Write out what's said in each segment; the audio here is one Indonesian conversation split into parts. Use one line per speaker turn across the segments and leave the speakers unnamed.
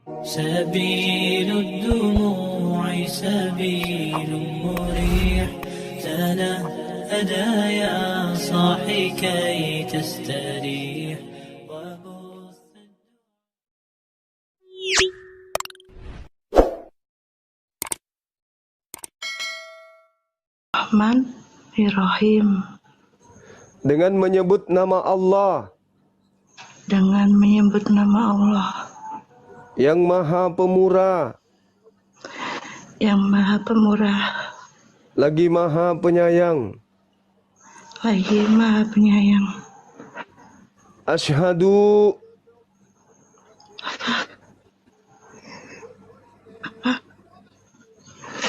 سبيل الدموع سبيل مريح تنهدى يا صاحي كي تستريح
Rahman-Rahim.
Dengan menyebut nama Allah
Dengan menyebut nama Allah
yang Maha Pemurah,
yang Maha Pemurah,
lagi Maha Penyayang.
lagi Maha Penyayang.
Asyhadu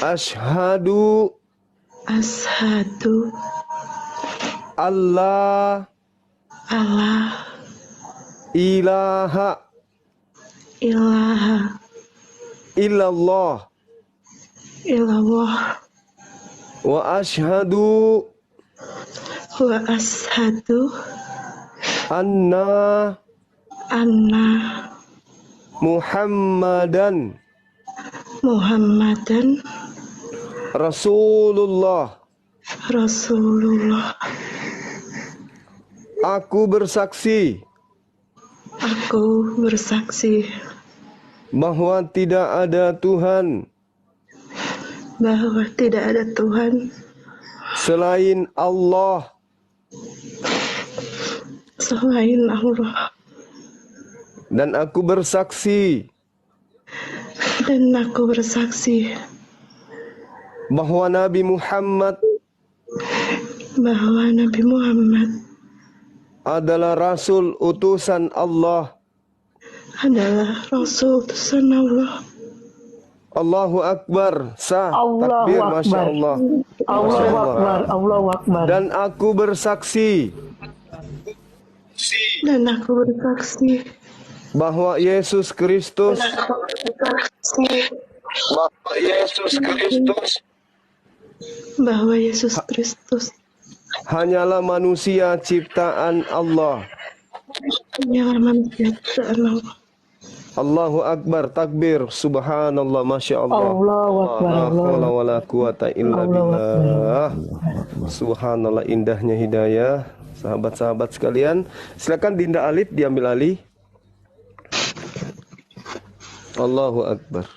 Asyhadu
Asyhadu
Allah
alla
ilaha
ilaha
illallah
illallah
wa asyhadu
wa asyhadu
anna
anna
Muhammadan
Muhammadan
Rasulullah.
Rasulullah.
Aku bersaksi
Aku bersaksi
bahwa tidak ada Tuhan
bahwa tidak ada Tuhan
selain Allah,
selain Allah,
dan aku bersaksi bahwa Nabi Muhammad
bahwa Nabi Muhammad
adalah Rasul utusan Allah.
adalah Rasul utusan Allah.
Allahu Akbar. Sah.
Allahu
Takbir.
Akbar.
Masya Allah.
Allahu Akbar. Allahu Akbar.
Dan aku bersaksi bahwa Yesus Kristus
bahwa Yesus Kristus
hanyalah manusia ciptaan Allah.
hanyalah manusia ciptaan Allah.
Allahu Akbar. Takbir. Subhanallah. Masya Allah.
Allahu Akbar.
La haula wala quwata illa billah. Subhanallah, indahnya hidayah. Sahabat-sahabat sekalian, silakan Dinda Alif diambil alih. Allahu Akbar.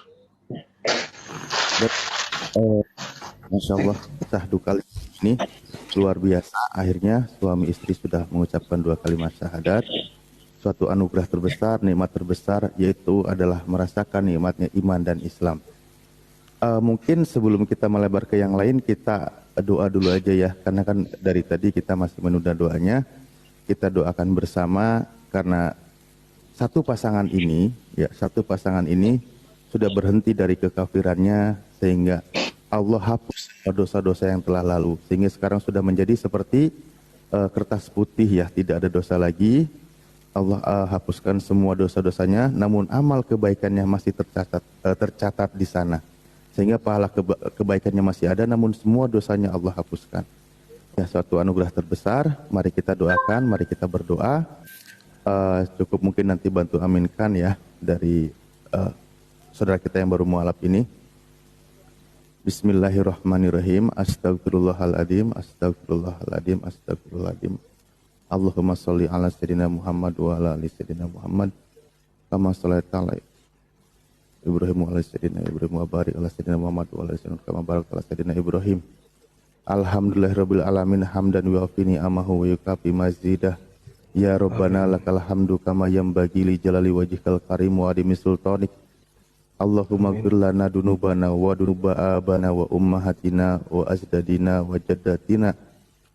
Masya Allah, syahdu kali ini luar biasa. Akhirnya suami istri sudah mengucapkan 2 kalimat syahadat. Suatu anugerah terbesar, nikmat terbesar, yaitu adalah merasakan nikmatnya iman dan Islam. Mungkin sebelum kita melebar ke yang lain, kita doa dulu aja ya, karena kan dari tadi kita masih menunda doanya. Kita doakan bersama karena satu pasangan ini sudah berhenti dari kekafirannya, sehingga Allah hapus dosa-dosa yang telah lalu, sehingga sekarang sudah menjadi seperti kertas putih ya, tidak ada dosa lagi. Allah hapuskan semua dosa-dosanya, namun amal kebaikannya masih tercatat di sana, sehingga pahala kebaikannya masih ada, namun semua dosanya Allah hapuskan. Ya, suatu anugerah terbesar. Mari kita doakan, mari kita berdoa. Cukup mungkin nanti bantu aminkan ya dari saudara kita yang baru mualaf ini. Bismillahirrahmanirrahim. Astagfirullahaladzim, astagfirullahaladzim, astagfirullahaladzim. Allahumma sholli ala sayyidina Muhammad wa ala ali sayyidina Muhammad kama shallaita ala Ibrahim wa ala sayyidina Ibrahim wa barik ala sayyidina Muhammad wa ala sayyidina kama barakta ala sayyidina Ibrahim. Alhamdulillahirabbil alamin hamdan wa fi ni'amahu wa yukafi mazidah. Ya Rabbana lakal hamdu kama yanbaghi li jalali wajhikal karim wa adimi sultanik. Allahumma ighfir lana dunubana wa dunuba abana wa ummahatina wa ajdadina wa jaddatina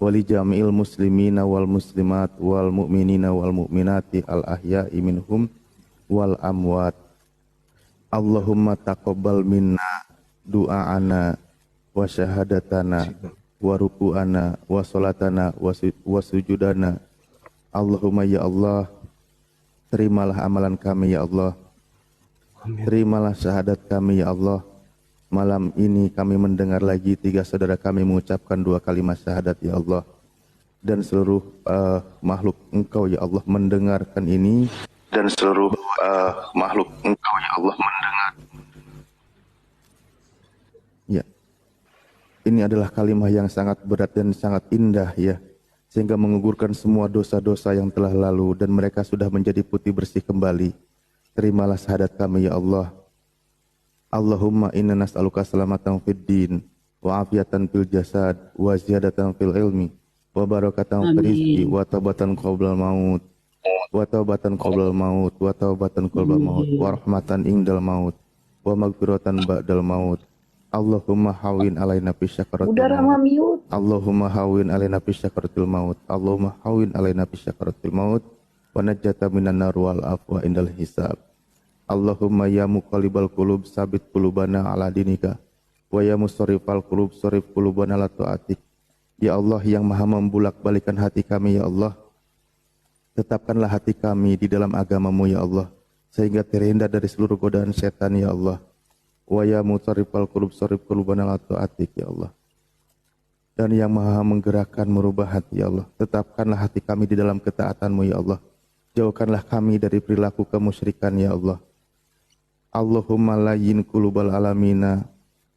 wali jami'il muslimina wal muslimat wal mu'minina wal mu'minati al ahya'i minhum wal amwat. Allahumma taqabbal minna du'aana wa syahadatana wa ruku'ana wa salatana wa sujudana. Allahumma ya Allah, terimalah amalan kami ya Allah. Terimalah syahadat kami ya Allah. Malam ini kami mendengar lagi 3 saudara kami mengucapkan 2 kalimat syahadat ya Allah. Dan seluruh makhluk Engkau ya Allah mendengarkan ini. Dan seluruh makhluk Engkau ya
Allah mendengar.
Ya. Ini adalah kalimat yang sangat berat dan sangat indah ya, sehingga mengugurkan semua dosa-dosa yang telah lalu dan mereka sudah menjadi putih bersih kembali. Terimalah syahadat kami ya Allah. Allahumma inna nas'aluka salamatan fid din wa afiatan fil jasad wa ziyadatan fil ilmi wa barakatan fil rizqi wa taubatan qablal maut wa taubatan qablal maut wa taubatan qablal maut wa rahmatan indal maut wa magfiratan ba'dal maut. Allahumma hawin alaina fi syakaratil maut. Allahumma hawin alaina fi syakaratil maut. Allahumma hawin alaina fi syakaratil maut wa najjata minan nar wal afwa indal hisab. Allahumma ya muqallibal qulub sabit qulubana ala dinika wa ya musarrifal qulub sarif qulubana la ta'atik. Ya Allah yang maha membulak-balikan hati kami ya Allah, tetapkanlah hati kami di dalam agamamu ya Allah, sehingga terhindar dari seluruh godaan setan ya Allah. Wa ya musarrifal qulub sarif qulubana la ta'atik ya Allah. Dan yang maha menggerakkan merubah hati ya Allah, tetapkanlah hati kami di dalam ketaatanmu ya Allah. Jauhkanlah kami dari perilaku kemusyrikan ya Allah. Allahumma layyin qulubal alamina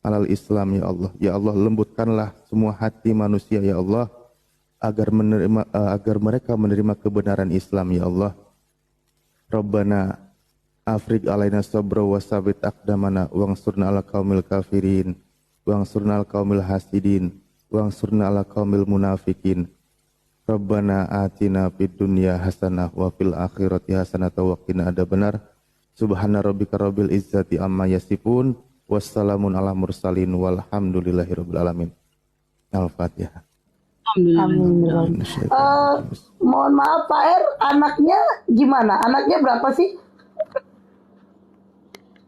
alal Islam ya Allah. Ya Allah, lembutkanlah semua hati manusia ya Allah agar mereka menerima kebenaran Islam ya Allah. Rabbana afrig alaina sabra wa sabit aqdamana wangsurna ala qaumil kafirin wangsurna ala qaumil hasidin wangsurna ala qaumil munafikin. Rabbana atina fid dunya hasanah wa fil akhirati hasanah wa qina adzabannar. Subhana rabbika rabbil izzati amma yasifun wassalamun ala mursalin walhamdulillahi rabbil alamin. Al-Fatihah.
Alhamdulillah.
Mohon maaf Pak R, anaknya gimana? Anaknya berapa sih?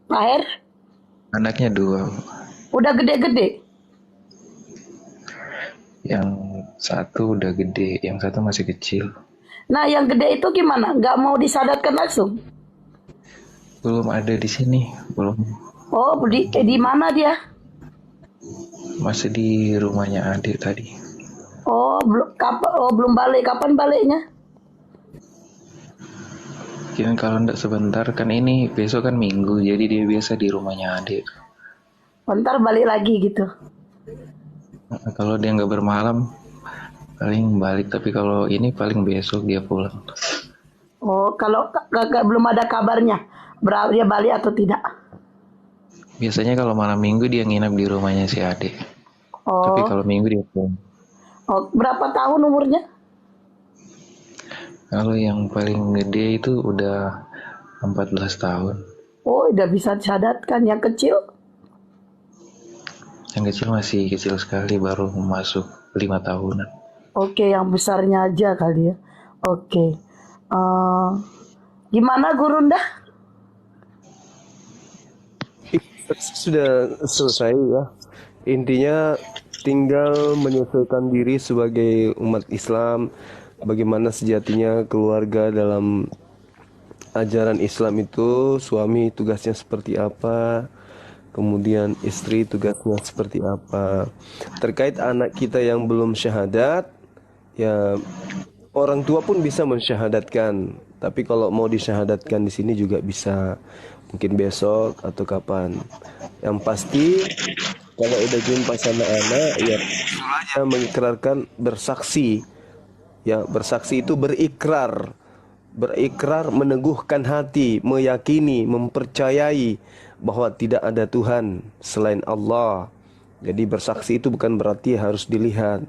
Pak R?
Anaknya 2.
Udah gede-gede?
Yang satu udah gede, yang satu masih kecil.
Nah yang gede itu gimana? Nggak mau disadatkan langsung?
Belum ada di sini, belum.
Oh, di mana dia?
Masih di rumahnya adik tadi.
Oh, belum balik. Kapan baliknya?
Mungkin kalau enggak sebentar, kan ini besok kan Minggu, jadi dia biasa di rumahnya adik.
Bentar balik lagi gitu.
Kalau dia nggak bermalam, paling balik. Tapi kalau ini paling besok dia pulang.
Oh, kalau belum ada kabarnya, dia balik atau tidak?
Biasanya kalau malam Minggu dia nginap di rumahnya si adik.
Oh.
Tapi kalau Minggu dia pulang.
Oh, berapa tahun umurnya?
Kalau yang paling gede itu udah 14 tahun.
Oh, udah bisa disadatkan. Yang kecil?
Yang kecil masih kecil sekali, baru masuk 5 tahunan.
Oke, yang besarnya aja kali ya. Oke. Gimana Gurunda?
Sudah selesai ya. Intinya tinggal menyesuaikan diri sebagai umat Islam. Bagaimana sejatinya keluarga dalam ajaran Islam itu, suami tugasnya seperti apa, kemudian istri tugasnya seperti apa. Terkait anak kita yang belum syahadat, ya orang tua pun bisa mensyahadatkan. Tapi kalau mau disyahadatkan di sini juga bisa, mungkin besok atau kapan. Yang pasti kalau udah jumpa sama anak, ya aja mengikrarkan bersaksi. Ya, bersaksi itu berikrar. Berikrar meneguhkan hati, meyakini, mempercayai bahwa tidak ada Tuhan selain Allah. Jadi bersaksi itu bukan berarti harus dilihat.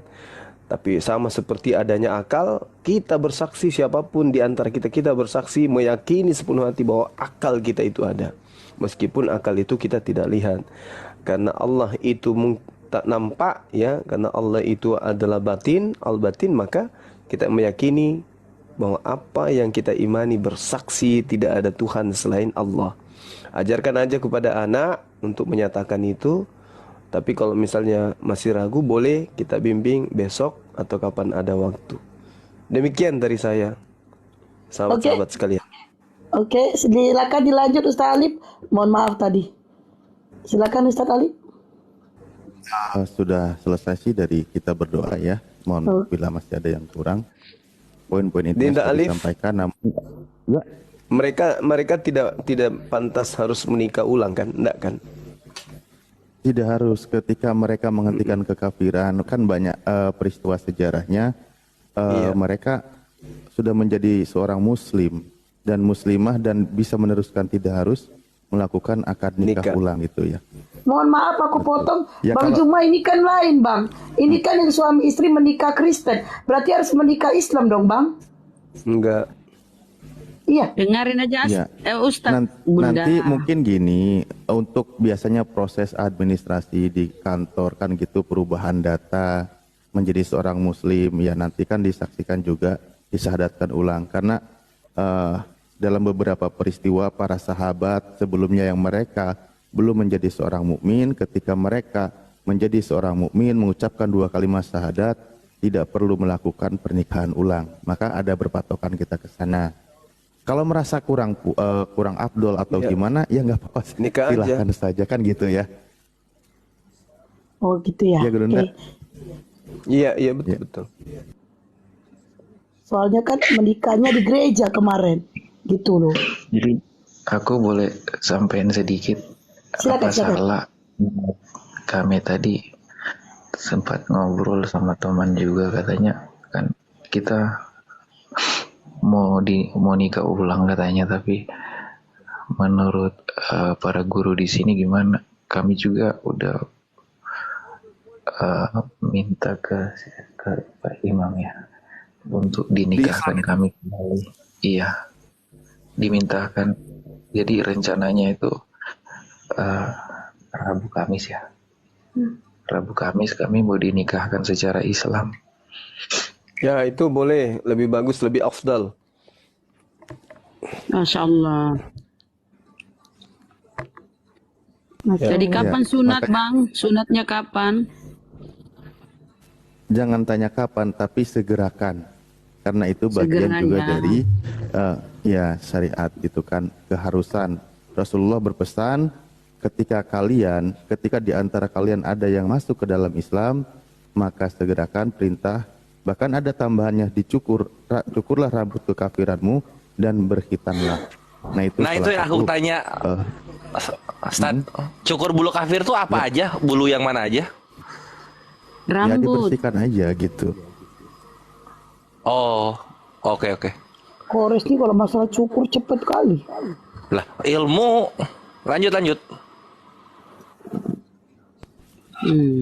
Tapi sama seperti adanya akal, kita bersaksi, siapapun di antara kita bersaksi, meyakini sepenuh hati bahwa akal kita itu ada. Meskipun akal itu kita tidak lihat. Karena Allah itu tak nampak, ya, karena Allah itu adalah batin, al-batin, maka kita meyakini bahwa apa yang kita imani, bersaksi tidak ada Tuhan selain Allah. Ajarkan aja kepada anak untuk menyatakan itu. Tapi kalau misalnya masih ragu, boleh kita bimbing besok atau kapan ada waktu. Demikian dari saya, sahabat-sahabat sekalian.
Oke, silakan dilanjut Ustaz Alif. Mohon maaf tadi. Silakan Ustaz Alif.
Sudah selesai sih dari kita berdoa ya. Mohon bila masih ada yang kurang. Poin-poin itu sudah disampaikan. Namun, ya,
mereka tidak pantas harus menikah ulang kan? Enggak kan?
Tidak harus. Ketika mereka menghentikan kekafiran, kan banyak peristiwa sejarahnya.
Iya.
Mereka sudah menjadi seorang muslim dan muslimah dan bisa meneruskan, tidak harus melakukan akad nikah ulang itu ya.
Mohon maaf aku potong.
Ya,
Bang Juma ini kan lain, Bang. Ini kan yang suami istri menikah Kristen. Berarti harus menikah Islam dong, Bang?
Enggak.
Iya.
Dengarin aja
Ya.
Ustaz.
Nanti mungkin gini, untuk biasanya proses administrasi di kantor kan gitu, perubahan data menjadi seorang muslim ya, nanti kan disaksikan juga, disyahadatkan ulang, karena dalam beberapa peristiwa para sahabat sebelumnya yang mereka belum menjadi seorang mukmin, ketika mereka menjadi seorang mukmin mengucapkan 2 kalimat syahadat, tidak perlu melakukan pernikahan ulang. Maka ada berpatokan kita ke sana. Kalau merasa kurang afdol atau gimana, ya nggak apa-apa, silahkan saja kan gitu ya.
Oh gitu ya.
Iya, Gurunda.
Iya betul.
Soalnya kan menikahnya di gereja kemarin, gitu loh.
Jadi aku boleh sampaikan sedikit.
Silakan.
Salah kami tadi sempat ngobrol sama teman juga, katanya kan kita mau nikah ulang katanya, tapi menurut para guru di sini gimana? Kami juga udah minta ke Pak Imam ya untuk dinikahkan kami kembali. Iya, dimintakan. Jadi rencananya itu Rabu Kamis ya. Rabu Kamis kami mau dinikahkan secara Islam.
Ya itu boleh, lebih bagus, lebih afdal.
Masya Allah. Jadi kapan sunat, Bang? Sunatnya kapan?
Jangan tanya kapan, tapi segerakan. Karena itu bagian juga dari syariat gitu kan, keharusan. Rasulullah berpesan, ketika di antara kalian ada yang masuk ke dalam Islam, maka segerakan perintah. Bahkan ada tambahannya, cukurlah rambut kekafiranmu dan berkhitanlah. Nah itu
yang aku tanya, Ustaz, cukur bulu kafir itu apa aja? Bulu yang mana aja?
Rambut.
Ya dibersihkan aja gitu.
Oh, oke.
Kores nih kalau masalah cukur cepet kali.
Lah, ilmu. Lanjut.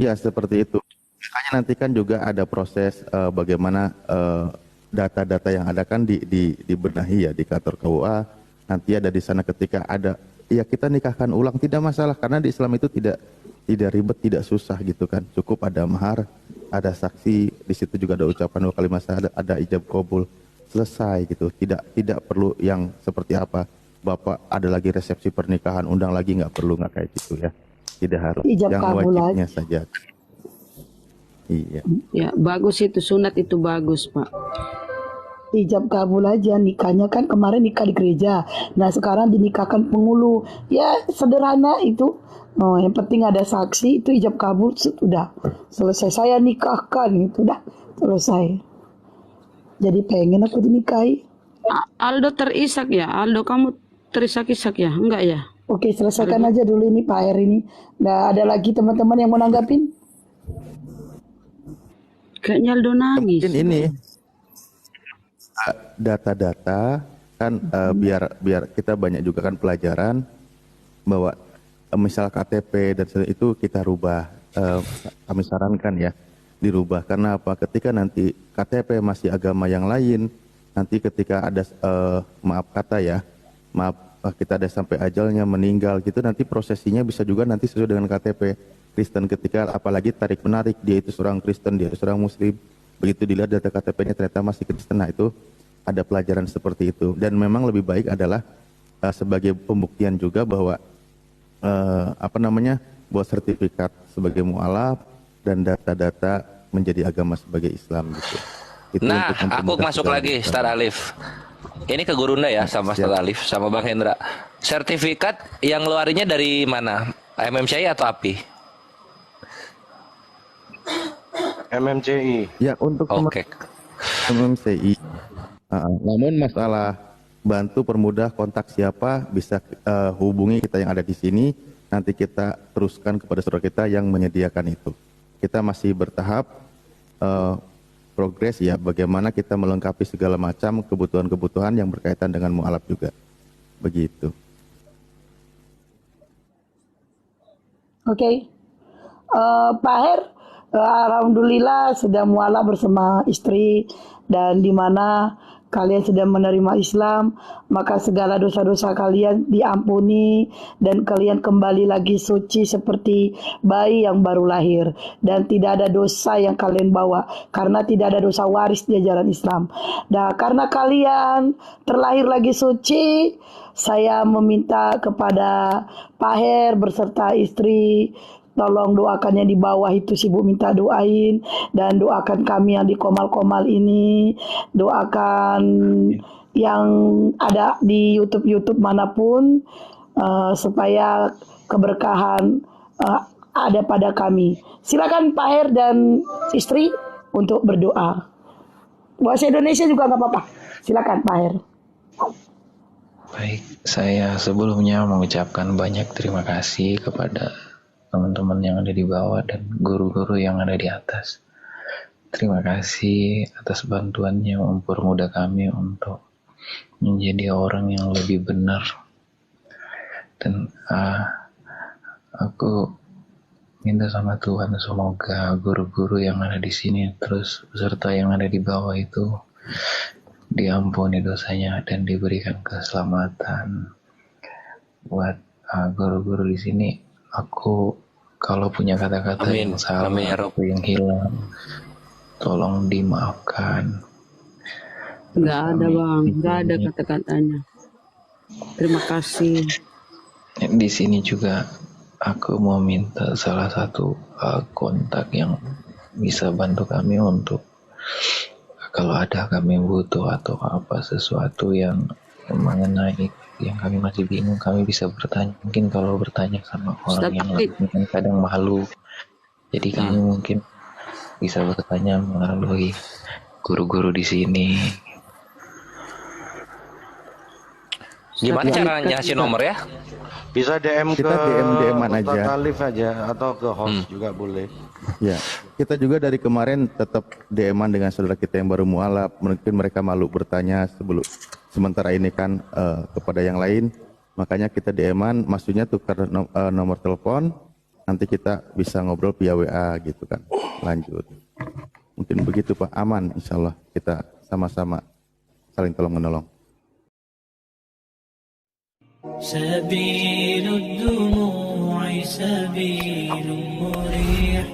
Ya seperti itu. Makanya nanti kan juga ada proses bagaimana data-data yang ada kan dibenahi ya di kantor KUA. Nanti ada di sana ketika ada, ya kita nikahkan ulang tidak masalah, karena di Islam itu tidak ribet, tidak susah gitu kan. Cukup ada mahar, ada saksi, di situ juga ada ucapan 2 kalimat syahadat, ada ijab qabul, selesai gitu. Tidak perlu yang seperti apa, Bapak ada lagi resepsi pernikahan, undang lagi, nggak perlu, nggak kayak gitu ya. Tidak harus,
ijab
yang wajibnya saja. Iya.
Ya, bagus itu, sunat itu bagus, Pak.
Ijab kabul aja, nikahnya kan kemarin nikah di gereja. Nah sekarang dinikahkan penghulu. Ya sederhana itu. Oh, yang penting ada saksi, itu ijab kabul, sudah selesai. Saya nikahkan, itu udah selesai. Jadi pengen aku dinikahi.
Aldo terisak ya? Aldo kamu terisak-isak ya? Enggak ya?
Oke, selesaikan aja dulu ini Pak Air ini. Nah, ada lagi teman-teman yang mau nanggapin?
Kayaknya Aldo nangis.
Mungkin ini data-data kan biar kita banyak juga kan pelajaran bahwa misal KTP dan itu kita rubah, kami sarankan ya dirubah. Karena apa? Ketika nanti KTP masih agama yang lain, nanti ketika ada kita ada sampai ajalnya meninggal gitu, nanti prosesinya bisa juga nanti sesuai dengan KTP Kristen. Ketika apalagi tarik menarik, dia itu seorang Kristen, dia itu seorang Muslim, begitu dilihat data KTP-nya ternyata masih Kristen, nah itu ada pelajaran seperti itu. Dan memang lebih baik adalah sebagai pembuktian juga bahwa buat sertifikat sebagai mu'alaf dan data-data menjadi agama sebagai Islam gitu. Itu
nah, aku masuk lagi, Ustaz Alif. Ini ke Gurunda ya, sama Ustaz Alif, sama Bang Hendra. Sertifikat yang ngeluarinnya dari mana? MMCI atau API?
MMCI.
Ya, untuk MMCI. Namun masalah bantu permudah kontak siapa bisa hubungi kita yang ada di sini. Nanti kita teruskan kepada saudara kita yang menyediakan itu. Kita masih bertahap progres ya, bagaimana kita melengkapi segala macam kebutuhan-kebutuhan yang berkaitan dengan mu'alaf juga. Begitu.
Oke. Pak Her, alhamdulillah sudah mualaf bersama istri, dan di mana kalian sudah menerima Islam, maka segala dosa-dosa kalian diampuni dan kalian kembali lagi suci seperti bayi yang baru lahir, dan tidak ada dosa yang kalian bawa karena tidak ada dosa waris di ajaran Islam. Nah, karena kalian terlahir lagi suci, saya meminta kepada Pak Her beserta istri, tolong doakannya di bawah itu, Ibu minta doain, dan doakan kami yang di Komal-Komal ini, doakan yang ada di YouTube manapun, supaya keberkahan ada pada kami. Silakan Pak Her dan istri untuk berdoa. Bahasa Indonesia juga nggak apa-apa. Silakan Pak Her.
Baik, saya sebelumnya mengucapkan banyak terima kasih kepada teman-teman yang ada di bawah dan guru-guru yang ada di atas. Terima kasih atas bantuannya mempermudah kami untuk menjadi orang yang lebih benar. Dan aku minta sama Tuhan semoga guru-guru yang ada di sini terus beserta yang ada di bawah itu diampuni dosanya dan diberikan keselamatan. Buat guru-guru di sini, aku kalau punya kata-kata yang salah atau yang hilang, tolong dimaafkan.
Nggak ada bang, nggak ada kata-katanya. Terima kasih.
Di sini juga aku mau minta salah satu kontak yang bisa bantu kami untuk kalau ada kami butuh atau apa sesuatu yang mengenai yang kami masih bingung, kami bisa bertanya. Mungkin kalau bertanya sama orang yang lain kan kadang malu, jadi kami mungkin bisa bertanya melalui guru-guru di sini.
Gimana cara ngasih nomor ya?
Bisa DM
kita
ke
DM-an aja.
Ustaz Alif aja atau ke host juga boleh.
Ya, kita juga dari kemarin tetap DM-an dengan saudara kita yang baru mualaf. Mungkin mereka malu bertanya sementara ini kan kepada yang lain. Makanya kita DM-an, maksudnya tukar nomor telepon. Nanti kita bisa ngobrol via WA gitu kan. Lanjut. Mungkin begitu Pak, aman insya Allah. Kita sama-sama saling tolong-menolong.
سبيل الدموع سبيل مريح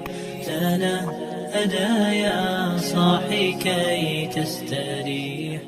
تنهدى يا صاحي كي تستريح